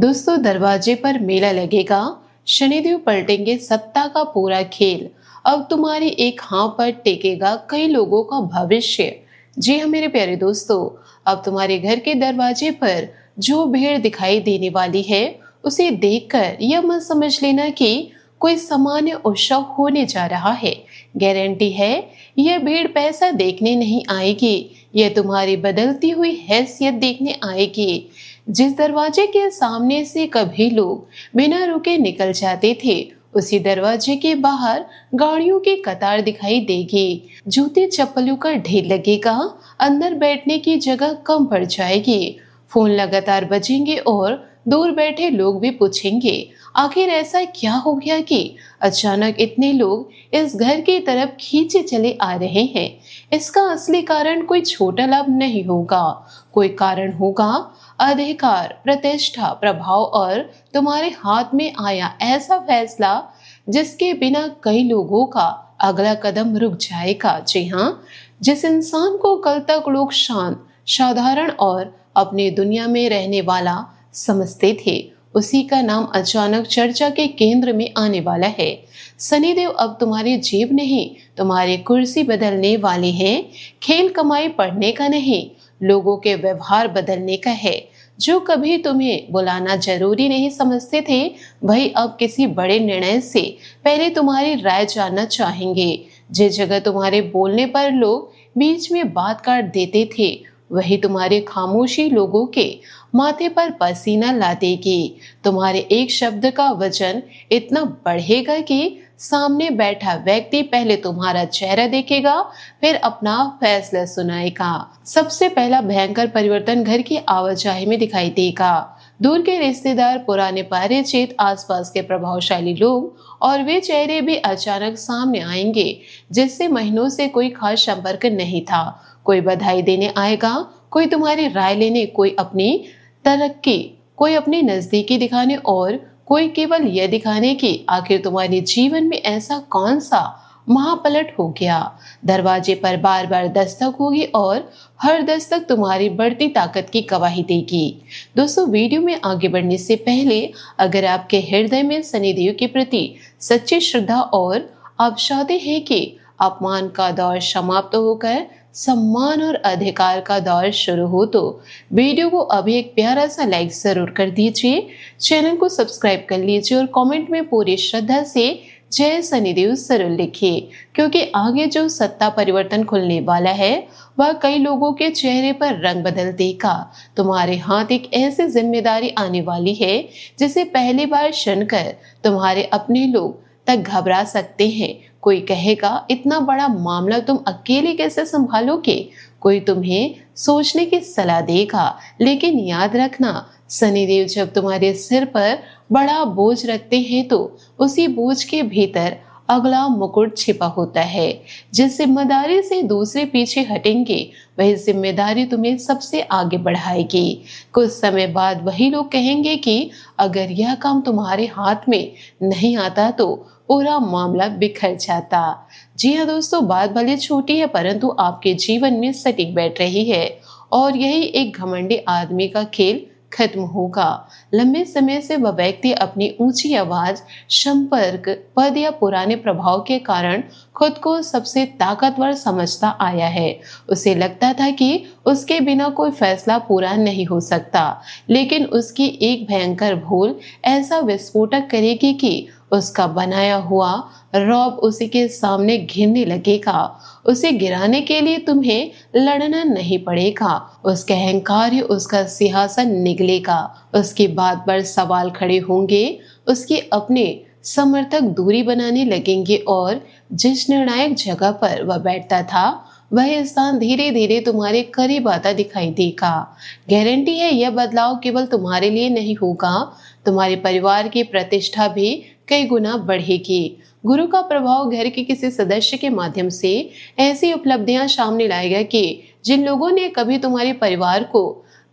दोस्तों, दरवाजे पर मेला लगेगा, शनिदेव पलटेंगे सत्ता का पूरा खेल। अब तुम्हारी एक हाँ पर टेकेगा कई लोगों का भविष्य। जी हाँ मेरे प्यारे दोस्तों, अब तुम्हारे घर के दरवाजे पर जो भीड़ दिखाई देने वाली है, उसे देखकर यह मत समझ लेना कि कोई सामान्य उत्सव होने जा रहा है। गारंटी है, यह भीड़ पैसा देखने नहीं आएगी, यह तुम्हारी बदलती हुई हैसियत देखने आएगी। जिस दरवाजे के सामने से कभी लोग बिना रुके निकल जाते थे, उसी दरवाजे के बाहर गाड़ियों की कतार दिखाई देगी, जूते चप्पलों का ढेर लगेगा, अंदर बैठने की जगह कम पड़ जाएगी। फोन लगातार बजेंगे और दूर बैठे लोग भी पूछेंगे, आखिर ऐसा क्या हो गया कि अचानक इतने लोग इस घर की तरफ खींचे चले आ रहे हैं। इसका असली कारण कोई छोटा लाभ नहीं होगा, कोई कारण होगा अधिकार, प्रतिष्ठा, प्रभाव और तुम्हारे हाथ में आया ऐसा फैसला जिसके बिना कई लोगों का अगला कदम रुक जाएगा। जी हाँ, जिस इंसान को कल तक लोग शांत, साधारण और अपनी दुनिया में रहने वाला समझते थे, उसी का नाम अचानक चर्चा के केंद्र में आने वाला है। शनिदेव अब तुम्हारी जेब नहीं, तुम्हारी कुर्सी बदलने वाले हैं। खेल कमाई पढ़ने का नहीं, लोगों के व्यवहार बदलने का है। जो कभी तुम्हें बुलाना जरूरी नहीं समझते थे, वही अब किसी बड़े निर्णय से पहले तुम्हारी राय जानना चाहेंगे। जिस जगह तुम्हारे बोलने पर लोग बीच में बात काट देते थे, वही तुम्हारे खामोशी लोगों के माथे पर पसीना ला देगी। तुम्हारे एक शब्द का वजन इतना बढ़ेगा कि सामने बैठा व्यक्ति पहले तुम्हारा चेहरा देखेगा, फिर अपना फैसला सुनाएगा। सबसे पहला भयंकर परिवर्तन घर की आवाजाही में दिखाई देगा। दूर के रिश्तेदार, पुराने परिचित, आसपास के प्रभावशाली लोग और वे चेहरे भी अचानक सामने आएंगे जिससे महीनों से कोई खास संपर्क नहीं था। कोई बधाई देने आएगा, कोई तुम्हारी राय लेने, कोई अपनी तरक्की, कोई अपनी नजदीकी दिखाने और कोई केवल यह दिखाने की आखिर तुम्हारे जीवन में ऐसा कौन सा महापलट हो गया। दरवाजे पर बार बार दस्तक होगी और हर दस्तक तुम्हारी बढ़ती ताकत की गवाही देगी। दोस्तों, वीडियो में आगे बढ़ने से पहले अगर आपके हृदय में शनिदेव के प्रति सच्ची श्रद्धा और आप चाहते हैं कि अपमान का दौर समाप्त होकर सम्मान और अधिकार का दौर शुरू हो, तो वीडियो को अभी एक प्यारा सा लाइक जरूर कर दीजिए, चैनल को सब्सक्राइब कर लीजिए और कमेंट में पूरी श्रद्धा से जय शनिदेव जरूर लिखिए, क्योंकि आगे जो सत्ता परिवर्तन खुलने वाला है वह कई लोगों के चेहरे पर रंग बदल देगा। तुम्हारे हाथ एक ऐसी जिम्मेदारी आने वाली है जिसे पहली बार सुनकर तुम्हारे अपने लोग तक घबरा सकते हैं। कोई कहेगा, इतना बड़ा मामला तुम अकेले कैसे संभालोगे। कोई तुम्हें सोचने की सलाह देगा, लेकिन याद रखना, शनिदेव जब तुम्हारे सिर पर बड़ा बोझ रखते हैं तो उसी बोझ के भीतर अगला मुकुट छिपा होता है। जिस जिम्मेदारी से दूसरे पीछे हटेंगे, वही जिम्मेदारी तुम्हें सबसे आगे बढ़ाएगी। कुछ समय बाद वही लोग कहेंगे कि अगर यह काम तुम्हारे हाथ में नहीं आता तो पूरा मामला बिखर जाता। जी हाँ दोस्तों, बात भले छोटी है परंतु आपके जीवन में सटीक बैठ रही है और यही एक घमंडी आदमी का खेल खत्म होगा। लंबे समय से वह व्यक्ति अपनी ऊंची आवाज, संपर्क, पद या पुराने प्रभाव के कारण खुद को सबसे ताकतवर समझता आया है। उसे लगता था कि उसके बिना कोई फैसला पूरा नहीं हो सकता, लेकिन उसकी एक भयंकर भूल ऐसा विस्फोटक करेगी कि उसका बनाया हुआ रौब उसी के सामने घिरने लगेगा। उसे गिराने के लिए तुम्हें लड़ना नहीं पड़ेगा, उसका अहंकार ही उसका सिंहासन निगलेगा। उसकी बात पर सवाल खड़े होंगे, उसके अपने समर्थक दूरी बनाने लगेंगे और जिस निर्णायक जगह पर वह बैठता था, वह स्थान धीरे धीरे तुम्हारे करीब आता दिखाई देगा। गारंटी है, यह बदलाव केवल तुम्हारे लिए नहीं होगा, तुम्हारे परिवार की प्रतिष्ठा भी कई गुना बढ़ेगी। गुरु का प्रभाव घर के किसी सदस्य के माध्यम से ऐसी उपलब्धियां सामने लाएगा कि जिन लोगों ने कभी तुम्हारे परिवार को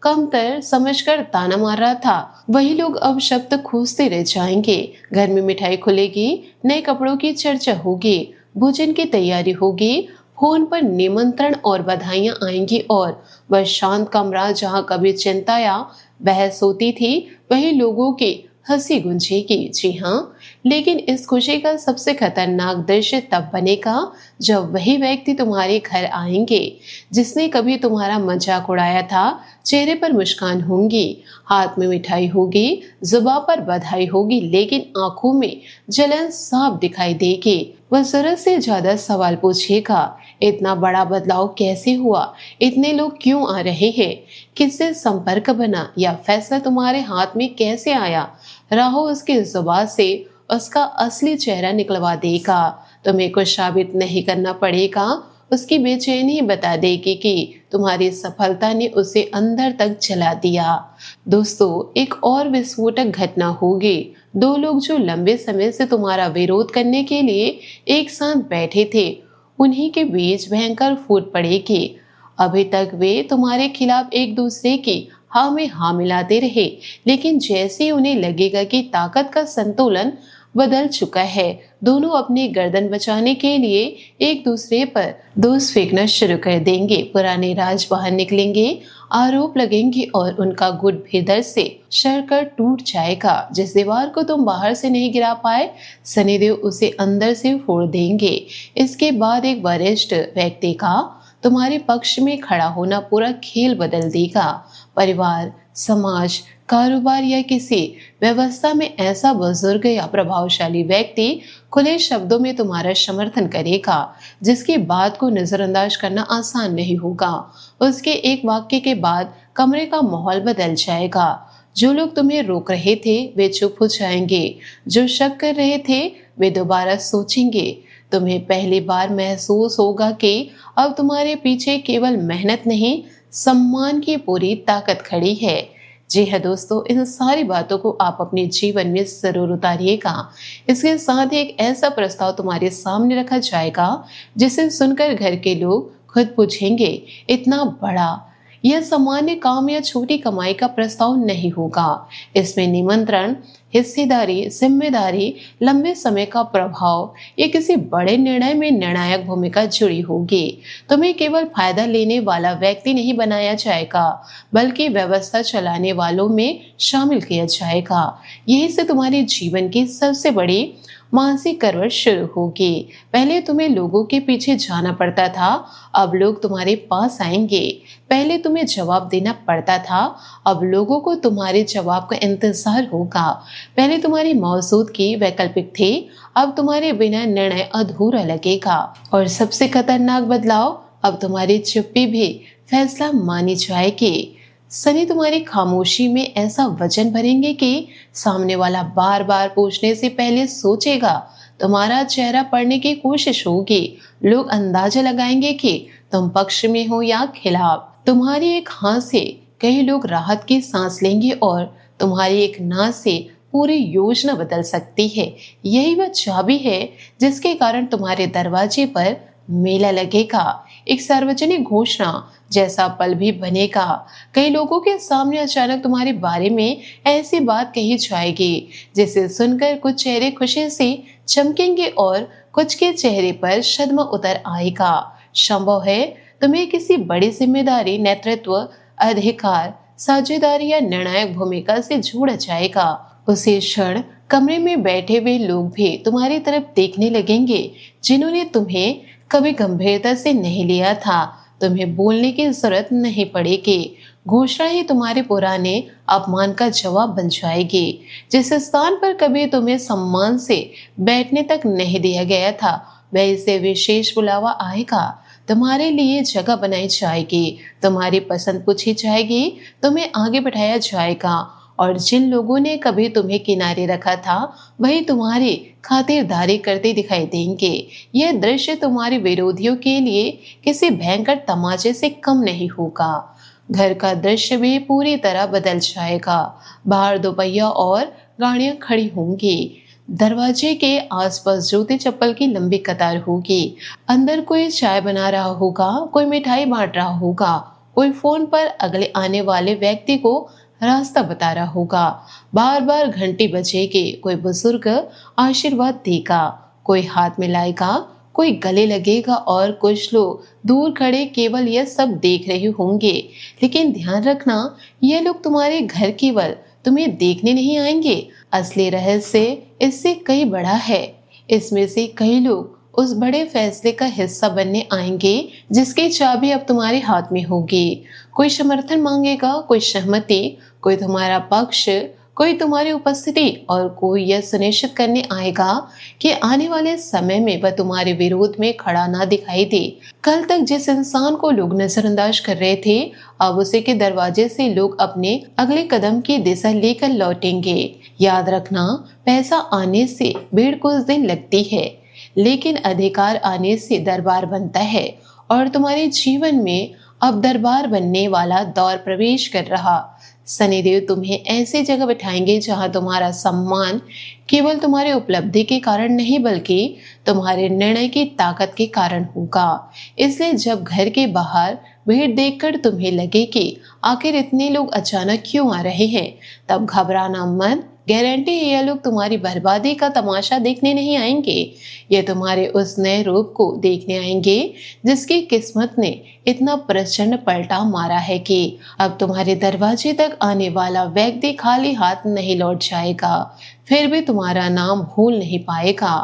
कमतर समझकर ताना मार रहा था, वही लोग अब शब्द खोजते रह जाएंगे। घर में मिठाई खुलेगी, नए कपड़ों की चर्चा होगी, भोजन की तैयारी होगी, फोन पर निमंत्रण और बधाइयां आएंगी और वह शांत कमरा जहां कभी चिंता या बहस होती थी, वही लोगों की हंसी गूंजेगी। जी हाँ, लेकिन इस खुशी का सबसे खतरनाक दृश्य तब बनेगा जब वही व्यक्ति तुम्हारे घर आएंगे जिसने कभी तुम्हारा मजाक उड़ाया था। चेहरे पर मुस्कान होंगी, हाथ में मिठाई होगी, जुबान पर बधाई होगी, लेकिन आंखों में जलन साफ दिखाई देगी। वह जरूरत से ज्यादा सवाल पूछेगा, इतना बड़ा बदलाव कैसे हुआ, इतने लोग क्यों आ रहे हैं, किससे संपर्क बना, या फैसला तुम्हारे हाथ में कैसे आया। राहो उसकी जुबान से उसका असली चेहरा निकलवा देगा। तुम्हें कुछ साबित नहीं करना पड़ेगा। उसकी बेचैनी बता देगी कि तुम्हारी सफलता ने उसे अंदर तक जला दिया। दोस्तों, एक और विस्फोटक घटना होगी। दो लोग जो लंबे समय से तुम्हारा विरोध करने के लिए एक साथ बैठे थे, उन्हीं के बीच भयंकर फूट पड़ेगी। अभी तक वे तुम्हारे खिलाफ एक दूसरे की हाँ में हाँ मिलाते रहे, लेकिन जैसे ही उन्हें लगेगा कि ताकत का संतुलन बदल चुका है, दोनों अपनी गर्दन बचाने के लिए एक दूसरे पर दोष फेंकना शुरू कर देंगे। पुराने राज बाहर निकलेंगे, आरोप लगेंगे और उनका गुट भीतर से शरकर टूट जाएगा। जिस दीवार को तुम बाहर से नहीं गिरा पाए, शनिदेव उसे अंदर से फोड़ देंगे। इसके बाद एक वरिष्ठ व्यक्ति का तुम्हारे पक्ष में खड़ा होना पूरा खेल बदल देगा। परिवार, समाज, कारोबार या किसी व्यवस्था में ऐसा बुजुर्ग या प्रभावशाली व्यक्ति खुले शब्दों में तुम्हारा समर्थन करेगा जिसकी बात को नजरअंदाज करना आसान नहीं होगा। उसके एक वाक्य के बाद कमरे का माहौल बदल जाएगा। जो लोग तुम्हें रोक रहे थे वे चुप हो जाएंगे, जो शक कर रहे थे वे दोबारा सोचेंगे। तुम्हें पहली बार महसूस होगा कि अब तुम्हारे पीछे केवल मेहनत नहीं, सम्मान की पूरी ताकत खड़ी है। जी है दोस्तों, इन सारी बातों को आप अपने जीवन में जरूर उतारिएगा। इसके साथ ही एक ऐसा प्रस्ताव तुम्हारे सामने रखा जाएगा जिसे सुनकर घर के लोग खुद पूछेंगे, इतना बड़ा। यह सामान्य काम या छोटी कमाई का प्रस्ताव नहीं होगा। इसमें निमंत्रण, हिस्सेदारी, जिम्मेदारी, लंबे समय का प्रभाव या किसी बड़े निर्णय में निर्णायक भूमिका जुड़ी होगी। तुम्हें केवल फायदा लेने वाला व्यक्ति नहीं बनाया जाएगा, बल्कि व्यवस्था चलाने वालों में शामिल किया जाएगा। यही से तुम्हारे जीवन की सबसे बड़ी मानसिक करवट शुरू होगी। पहले तुम्हें लोगों के पीछे जाना पड़ता था, अब लोग तुम्हारे पास आएंगे। पहले तुम्हें जवाब देना पड़ता था, अब लोगों को तुम्हारे जवाब का इंतजार होगा। पहले तुम्हारी मौजूदगी वैकल्पिक थी, अब तुम्हारे बिना निर्णय अधूरा लगेगा। और सबसे खतरनाक बदलाव, अब तुम्हारी चुप्पी भी फैसला मानी जाएगी। शनि तुम्हारी खामोशी में ऐसा वजन भरेंगे कि सामने वाला बार बार पूछने से पहले सोचेगा। तुम्हारा चेहरा पढ़ने की कोशिश होगी। लोग अंदाजा लगाएंगे कि तुम पक्ष में हो या खिलाफ। तुम्हारी एक हाँ से कई लोग राहत की सांस लेंगे और तुम्हारी एक ना से पूरी योजना बदल सकती है। यही वह चाबी है जिसके कारण तुम्हारे दरवाजे पर मेला लगेगा। एक सार्वजनिक घोषणा जैसा पल भी बनेगा। कई लोगों के सामने अचानक तुम्हारे बारे में ऐसी बात कही जाएगी जिसे सुनकर कुछ चेहरे खुशी से चमकेंगे और कुछ के चेहरे पर शर्म उतर आएगा। संभव है तुम्हें किसी बड़ी जिम्मेदारी, नेतृत्व, अधिकार, साझेदारी या निर्णायक भूमिका से जोड़ा जाएगा। उसी क्षण कमरे में बैठे हुए लोग भी तुम्हारी तरफ देखने लगेंगे जिन्होंने तुम्हें कभी गंभीरता से नहीं लिया था। तुम्हें बोलने की जरूरत नहीं पड़ेगी। घोषणा ही तुम्हारे पुराने अपमान का जवाब बन जाएगी। जिस स्थान पर कभी तुम्हें सम्मान से बैठने तक नहीं दिया गया था, वह इसे विशेष बुलावा आएगा। तुम्हारे लिए जगह बनाई जाएगी, तुम्हारी पसंद पूछी जाएगी, तुम्हें आगे बढ़ाया जाएगा और जिन लोगों ने कभी तुम्हें किनारे रखा था वही तुम्हारी खातिरदारी करते दिखाई देंगे। यह दृश्य तुम्हारे विरोधियों के लिए किसी भयंकर तमाचे से कम नहीं होगा। घर का दृश्य भी पूरी तरह बदल जाएगा। बाहर दोपहिया और गाड़ियां खड़ी होंगी। दरवाजे के आसपास जूते चप्पल की लंबी कतार होगी। अंदर कोई चाय बना रहा होगा, कोई मिठाई बांट रहा होगा, कोई फोन पर अगले आने वाले व्यक्ति को रास्ता बता रहा होगा। बार बार घंटी बजेगी। कोई बुजुर्ग आशीर्वाद देगा, कोई हाथ मिलाएगा, कोई गले लगेगा और कुछ लोग दूर खड़े केवल यह सब देख रहे होंगे। लेकिन ध्यान रखना, ये लोग तुम्हारे घर केवल तुम्हें देखने नहीं आएंगे। असली रहस्य इससे कई बड़ा है। इसमें से कई लोग उस बड़े फैसले का हिस्सा बनने आएंगे जिसकी चाबी अब तुम्हारे हाथ में होगी। कोई समर्थन मांगेगा, कोई सहमति, कोई तुम्हारा पक्ष, कोई तुम्हारी उपस्थिति और कोई यह सुनिश्चित करने आएगा कि आने वाले समय में वह तुम्हारे विरोध में खड़ा ना दिखाई दे। कल तक जिस इंसान को लोग नजरअंदाज कर रहे थे, अब उसी के दरवाजे से लोग अपने अगले कदम की दिशा लेकर लौटेंगे। याद रखना, पैसा आने से भीड़ कुछ दिन लगती है, लेकिन अधिकार आने से दरबार बनता है। और तुम्हारे जीवन में अब दरबार बनने वाला दौर प्रवेश कर रहा। शनिदेव तुम्हें ऐसी जगह बिठाएंगे जहां तुम्हारा सम्मान केवल तुम्हारी उपलब्धि के कारण नहीं बल्कि तुम्हारे निर्णय की ताकत के कारण होगा। इसलिए जब घर के बाहर भीड़ देखकर तुम्हें लगे कि आखिर इतने लोग अचानक क्यों आ रहे हैं, तब घबराना मत। गारंटी है ये लोग तुम्हारी बर्बादी का तमाशा देखने नहीं आएंगे, ये तुम्हारे उस नए रूप को देखने आएंगे जिसकी किस्मत ने इतना प्रचंड पलटा मारा है कि अब तुम्हारे दरवाजे तक आने वाला व्यक्ति खाली हाथ नहीं लौट जाएगा, फिर भी तुम्हारा नाम भूल नहीं पाएगा।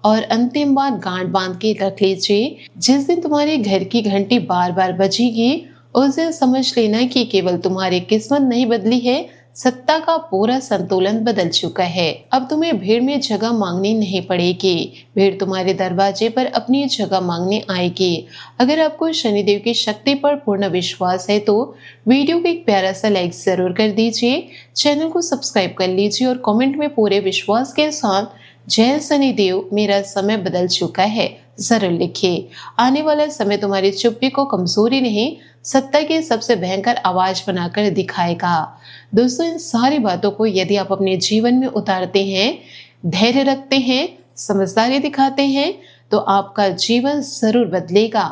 और अंतिम बात गांठ बांध के रख लीजिए, जिस दिन तुम्हारे घर की घंटी बार बार बजेगी उस दिन समझ लेना कि केवल तुम्हारी किस्मत नहीं बदली है, सत्ता का पूरा संतुलन बदल चुका है। अब तुम्हें भीड़ में जगह मांगनी नहीं पड़ेगी, भीड़ तुम्हारे दरवाजे पर अपनी जगह मांगने आएगी। अगर आपको शनिदेव की शक्ति पर पूर्ण विश्वास है तो वीडियो को एक प्यारा सा लाइक जरूर कर दीजिए, चैनल को सब्सक्राइब कर लीजिए और कमेंट में पूरे विश्वास के साथ जय शनिदेव, मेरा समय बदल चुका है जरूर लिखिए। आने वाला समय तुम्हारी चुप्पी को कमजोरी नहीं, सत्ता की सबसे भयंकर आवाज बनाकर दिखाएगा। दोस्तों, इन सारी बातों को यदि आप अपने जीवन में उतारते हैं, धैर्य रखते हैं, समझदारी दिखाते हैं, तो आपका जीवन जरूर बदलेगा।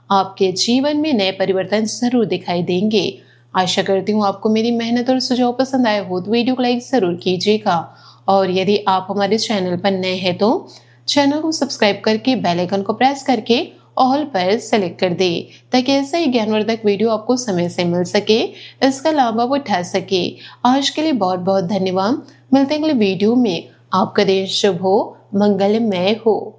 आपके जीवन में नए परिवर्तन जरूर दिखाई देंगे। आशा करती हूँ आपको मेरी मेहनत और सुझाव पसंद आए हो तो वीडियो को लाइक जरूर कीजिएगा। और यदि आप हमारे चैनल पर नए हैं तो चैनल को सब्सक्राइब करके बेल आइकन को प्रेस करके ऑल पर सेलेक्ट कर दे, ताकि ऐसा ही ज्ञानवर्धक वीडियो आपको समय से मिल सके, इसका लाभ आप उठा सके। आज के लिए बहुत बहुत धन्यवाद। मिलते हैं अगले वीडियो में। आपका दिन शुभ हो, मंगलमय हो।